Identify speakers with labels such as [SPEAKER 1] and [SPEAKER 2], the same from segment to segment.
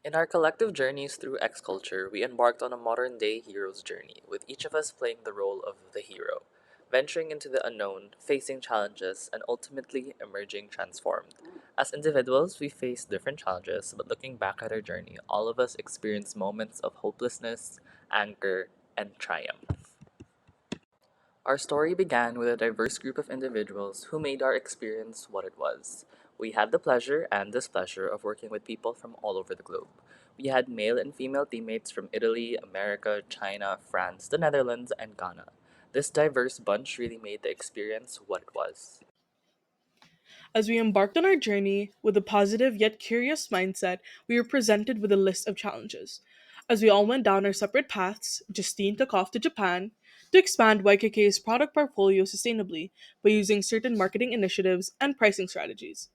[SPEAKER 1] In our collective journeys through X Culture, we embarked on a modern day hero's journey, with each of us playing the role of the hero, venturing into the unknown, facing challenges, and ultimately emerging transformed. As individuals, we faced different challenges, but looking back at our journey, all of us experienced moments of hopelessness, anger, and triumph. Our story began with a diverse group of individuals who made our experience what it was. We had the pleasure and displeasure of working with people from all over the globe. We had male and female teammates from Italy, America, China, France, the Netherlands, and Ghana. This diverse bunch really made the experience what it was.
[SPEAKER 2] As we embarked on our journey with a positive yet curious mindset, we were presented with a list of challenges. As we all went down our separate paths, Justine took off to Japan to expand YKK's product portfolio sustainably by using certain marketing initiatives and pricing strategies.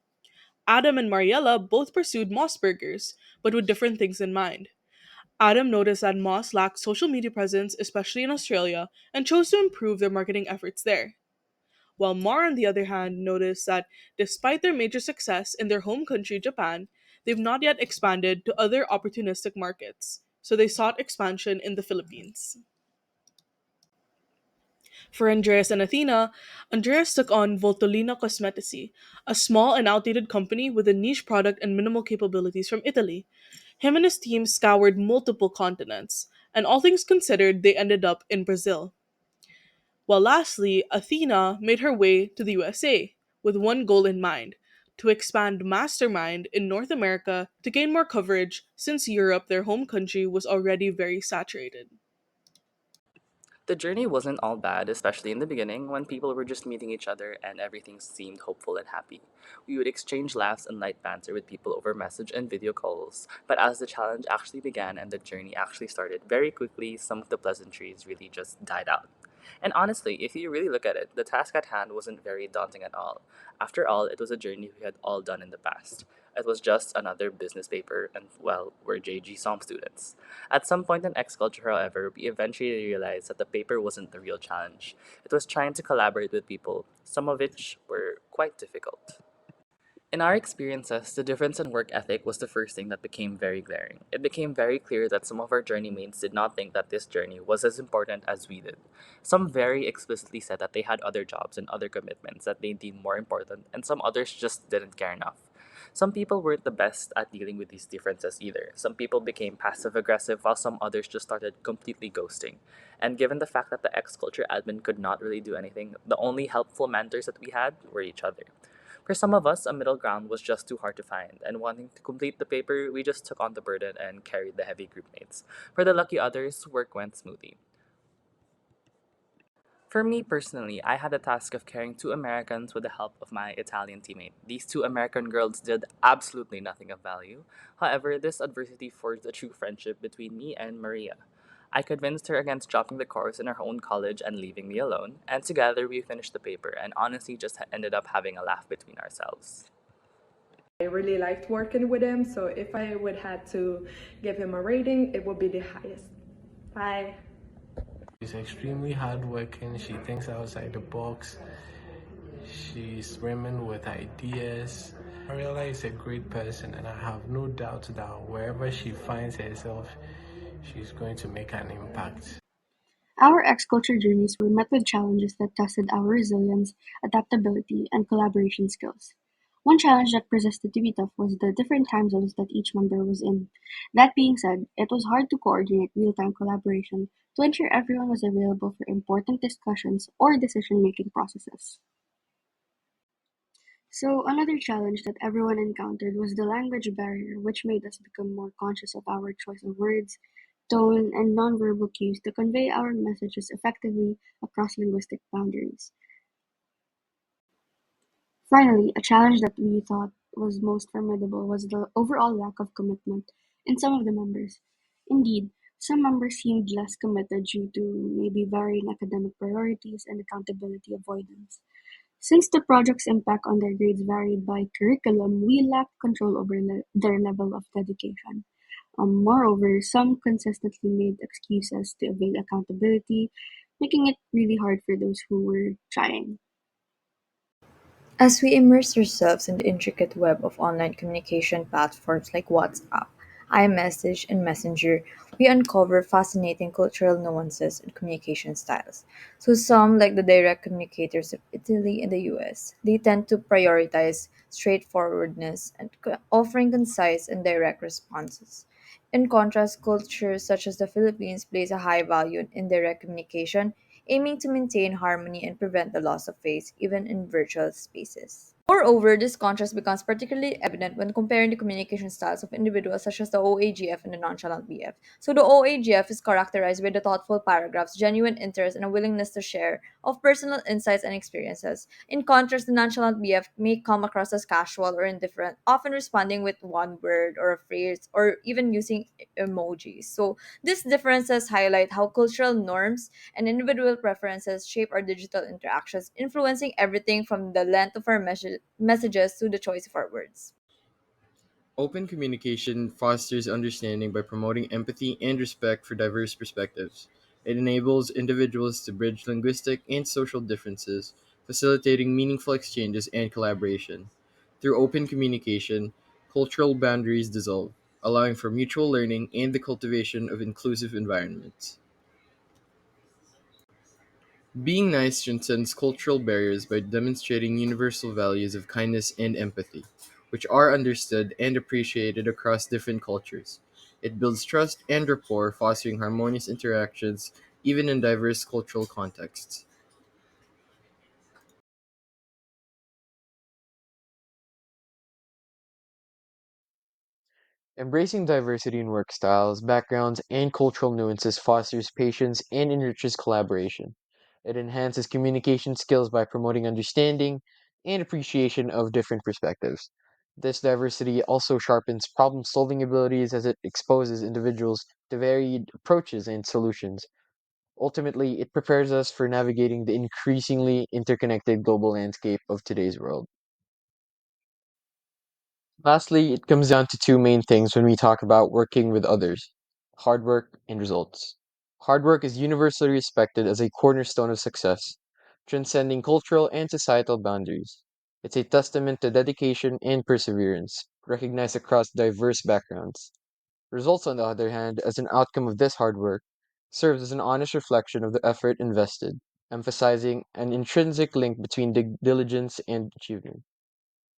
[SPEAKER 2] Adam and Mariella both pursued Moss Burgers, but with different things in mind. Adam noticed that Moss lacked social media presence, especially in Australia, and chose to improve their marketing efforts there. While Mar, on the other hand, noticed that despite their major success in their home country, Japan, they've not yet expanded to other opportunistic markets, so they sought expansion in the Philippines. For Andreas and Athena, Andreas took on Voltolina Cosmetici, a small and outdated company with a niche product and minimal capabilities from Italy. Him and his team scoured multiple continents, and all things considered, they ended up in Brazil. While lastly, Athena made her way to the USA with one goal in mind: to expand Mastermind in North America to gain more coverage since Europe, their home country, was already very saturated.
[SPEAKER 1] The journey wasn't all bad, especially in the beginning when people were just meeting each other and everything seemed hopeful and happy. We would exchange laughs and light banter with people over message and video calls, but as the challenge actually began and the journey actually started, very quickly some of the pleasantries really just died out. And honestly, if you really look at it, the task at hand wasn't very daunting at all. After all, it was a journey we had all done in the past. It was just another business paper, and well, we're JG SOM students. At some point in X Culture, however, we eventually realized that the paper wasn't the real challenge. It was trying to collaborate with people, some of which were quite difficult. In our experiences, the difference in work ethic was the first thing that became very glaring. It became very clear that some of our journey mates did not think that this journey was as important as we did. Some very explicitly said that they had other jobs and other commitments that they deemed more important, and some others just didn't care enough. Some people weren't the best at dealing with these differences either. Some people became passive aggressive, while some others just started completely ghosting. And given the fact that the X Culture admin could not really do anything, the only helpful mentors that we had were each other. For some of us, a middle ground was just too hard to find, and wanting to complete the paper, we just took on the burden and carried the heavy group mates. For the lucky others, work went smoothly. For me personally, I had the task of carrying two Americans with the help of my Italian teammate. These two American girls did absolutely nothing of value. However, this adversity forged a true friendship between me and Maria. I convinced her against dropping the course in her own college and leaving me alone, and together we finished the paper and honestly just ended up having a laugh between ourselves.
[SPEAKER 3] I really liked working with him, so if I would have to give him a rating, it would be the highest. Bye.
[SPEAKER 4] She's extremely hardworking. She thinks outside the box. She's brimming with ideas. Ariella is a great person, and I have no doubt that wherever she finds herself, she's going to make an impact.
[SPEAKER 5] Our X-Culture journeys were met with challenges that tested our resilience, adaptability, and collaboration skills. One challenge that persisted to be tough was the different time zones that each member was in. That being said, it was hard to coordinate real-time collaboration to ensure everyone was available for important discussions or decision-making processes. So, another challenge that everyone encountered was the language barrier, which made us become more conscious of our choice of words, tone, and nonverbal cues to convey our messages effectively across linguistic boundaries. Finally, a challenge that we thought was most formidable was the overall lack of commitment in some of the members. Indeed, some members seemed less committed due to maybe varying academic priorities and accountability avoidance. Since the project's impact on their grades varied by curriculum, we lacked control over their level of dedication. Moreover, some consistently made excuses to evade accountability, making it really hard for those who were trying.
[SPEAKER 6] As we immersed ourselves in the intricate web of online communication platforms like WhatsApp, iMessage, and Messenger, we uncover fascinating cultural nuances and communication styles. So, some, like the direct communicators of Italy and the US, they tend to prioritize straightforwardness and offering concise and direct responses. In contrast, cultures such as the Philippines place a high value in indirect communication, aiming to maintain harmony and prevent the loss of face even in virtual spaces. Moreover, this contrast becomes particularly evident when comparing the communication styles of individuals such as the OAGF and the nonchalant BF. So, the OAGF is characterized by the thoughtful paragraphs, genuine interest, and a willingness to share of personal insights and experiences. In contrast, the nonchalant BF may come across as casual or indifferent, often responding with one word or a phrase or even using emojis. So, these differences highlight how cultural norms and individual preferences shape our digital interactions, influencing everything from the length of our messages to the choice of our words.
[SPEAKER 7] Open communication fosters understanding by promoting empathy and respect for diverse perspectives. It enables individuals to bridge linguistic and social differences, facilitating meaningful exchanges and collaboration. Through open communication, cultural boundaries dissolve, allowing for mutual learning and the cultivation of inclusive environments. Being nice transcends cultural barriers by demonstrating universal values of kindness and empathy, which are understood and appreciated across different cultures. It builds trust and rapport, fostering harmonious interactions even in diverse cultural contexts. Embracing diversity in work styles, backgrounds, and cultural nuances fosters patience and enriches collaboration. It enhances communication skills by promoting understanding and appreciation of different perspectives. This diversity also sharpens problem solving abilities as it exposes individuals to varied approaches and solutions. Ultimately, it prepares us for navigating the increasingly interconnected global landscape of today's world. Lastly, it comes down to two main things when we talk about working with others: hard work and results. Hard work is universally respected as a cornerstone of success, transcending cultural and societal boundaries. It's a testament to dedication and perseverance, recognized across diverse backgrounds. Results, on the other hand, as an outcome of this hard work, serves as an honest reflection of the effort invested, emphasizing an intrinsic link between diligence and achievement.